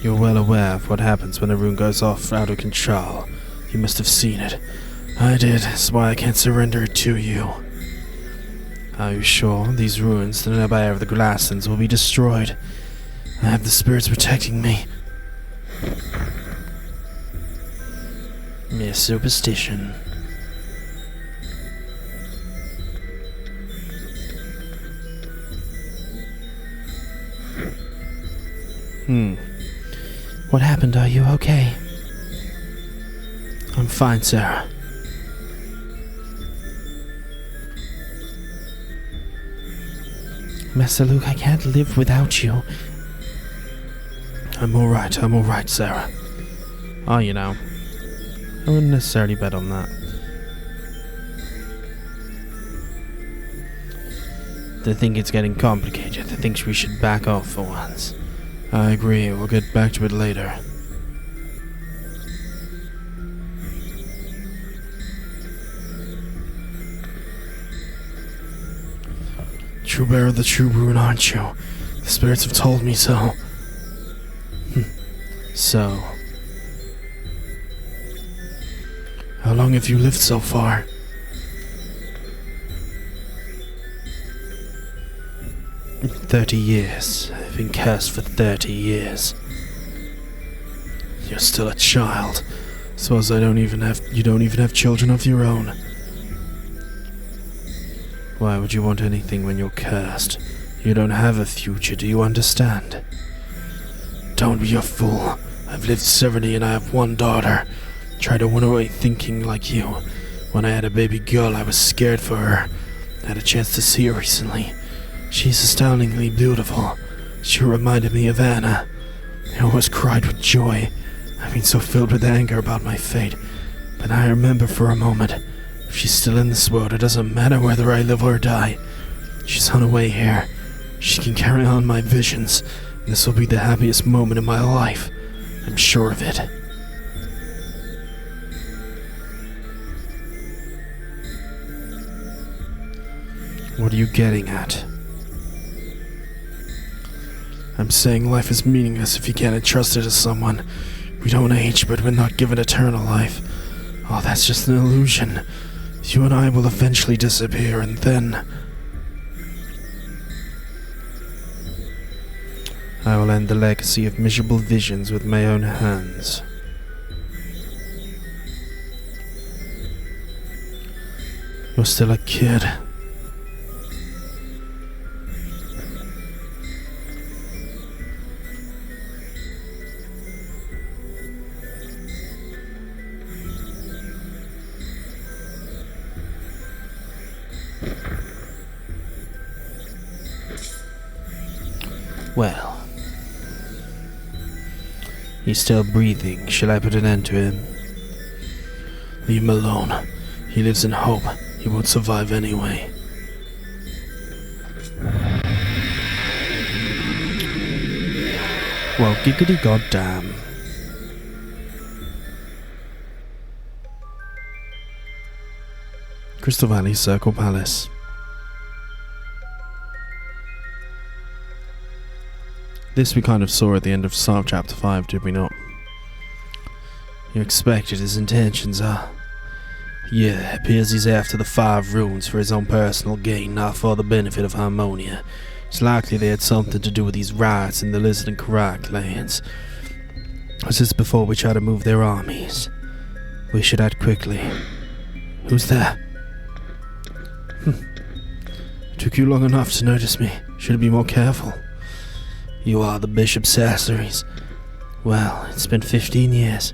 You're well aware of what happens when a rune goes off out of control. You must have seen it. I did, that's why I can't surrender it to you. Are you sure these ruins, the nearby area of the Grasslands, will be destroyed? I have the spirits protecting me. Mere superstition. What happened? Are you okay? I'm fine, Sarah. Master Luke, I can't live without you. I'm alright, Sarah. Oh, you know, I wouldn't necessarily bet on that. They think it's getting complicated. They think we should back off for once. I agree, we'll get back to it later. True bearer of the true rune, aren't you? The spirits have told me so. So, how long have you lived so far? "30 years. I've been cursed for 30 years. You're still a child. Suppose you don't even have children of your own. Why would you want anything when you're cursed? You don't have a future, do you understand? Don't be a fool. I've lived 70 and I have one daughter. Try to run away thinking like you. When I had a baby girl, I was scared for her. I had a chance to see her recently. She's astoundingly beautiful. She reminded me of Anna. I always cried with joy. I've been so filled with anger about my fate. But I remember for a moment. If she's still in this world, it doesn't matter whether I live or die. She's on her way here. She can carry on my visions. And this will be the happiest moment in my life. I'm sure of it. What are you getting at? I'm saying life is meaningless if you can't entrust it to someone. We don't age, but we're not given eternal life. Oh, that's just an illusion. You and I will eventually disappear, and then I will end the legacy of miserable visions with my own hands. You're still a kid. Well, he's still breathing. Shall I put an end to him? Leave him alone. He lives in hope. He won't survive anyway. Well, giggity goddamn. Crystal Valley Circle Palace. This we kind of saw at the end of chapter 5, did we not? You expected his intentions, huh? Yeah, it appears he's after the 5 runes for his own personal gain, not for the benefit of Harmonia. It's likely they had something to do with these riots in the Lizard and Karak lands. Was this before we try to move their armies? We should act quickly. Who's there? Took you long enough to notice me. Should be more careful. You are the Bishop's Sasseries. Well, it's been 15 years.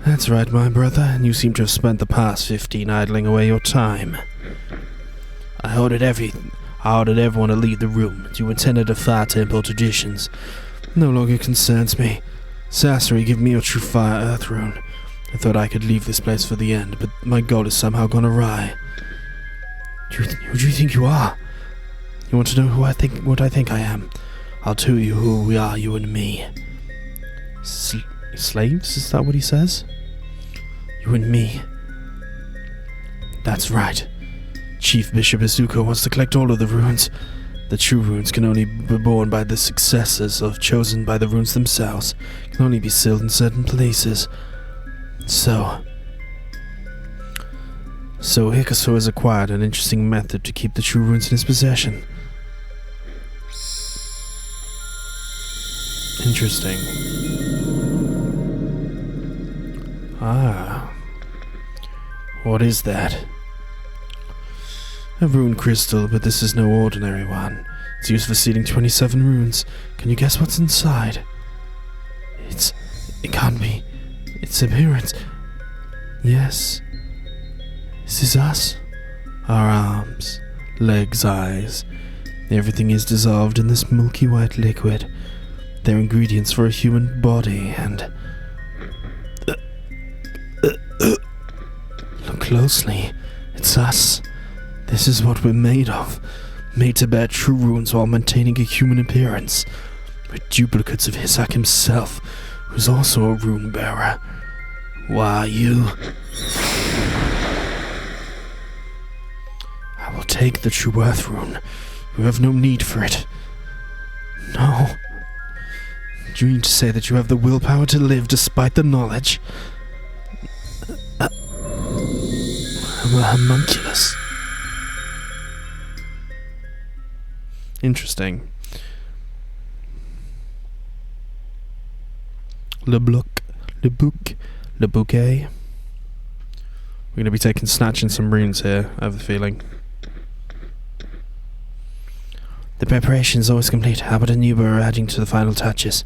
That's right, my brother, and you seem to have spent the past 15 idling away your time. I ordered everyone to leave the room. You intended to defy temple traditions. No longer concerns me. Sassery, give me your true fire earth rune. I thought I could leave this place for the end, but my goal has somehow gone awry. Who do you think you are? You want to know what I think I am? I'll tell you who we are, you and me. Slaves? Is that what he says? You and me. That's right. Chief Bishop Izuku wants to collect all of the runes. The true runes can only be born by the successors chosen by the runes themselves. Can only be sealed in certain places. So Hikaso has acquired an interesting method to keep the true runes in his possession. Interesting. Ah. What is that? A rune crystal, but this is no ordinary one. It's used for sealing 27 runes. Can you guess what's inside? It can't be. Its appearance. Yes. This is us. Our arms, legs, eyes. Everything is dissolved in this milky white liquid. They're ingredients for a human body, and... Look closely. It's us. This is what we're made of. Made to bear true runes while maintaining a human appearance. We're duplicates of Hisak himself, who's also a rune bearer. Why, you... I will take the true earth rune. You have no need for it. No. Do you mean to say that you have the willpower to live despite the knowledge? I'm a homunculus. Interesting. Le bouquet. We're going to be snatching some runes here, I have a feeling. The preparation is always complete. Albert and Yuba are adding to the final touches.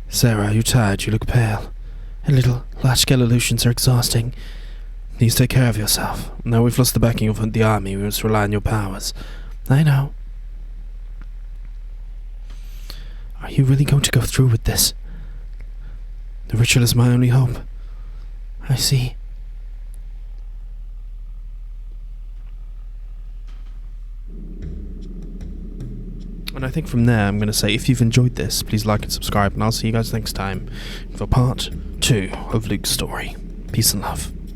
Sarah, are you tired? You look pale. A little. Large-scale illusions are exhausting. Please take care of yourself. Now we've lost the backing of the army, we must rely on your powers. I know. Are you really going to go through with this? The ritual is my only hope. I see. And I think from there I'm going to say, if you've enjoyed this, please like and subscribe, and I'll see you guys next time for part 2 of Luke's story. Peace and love.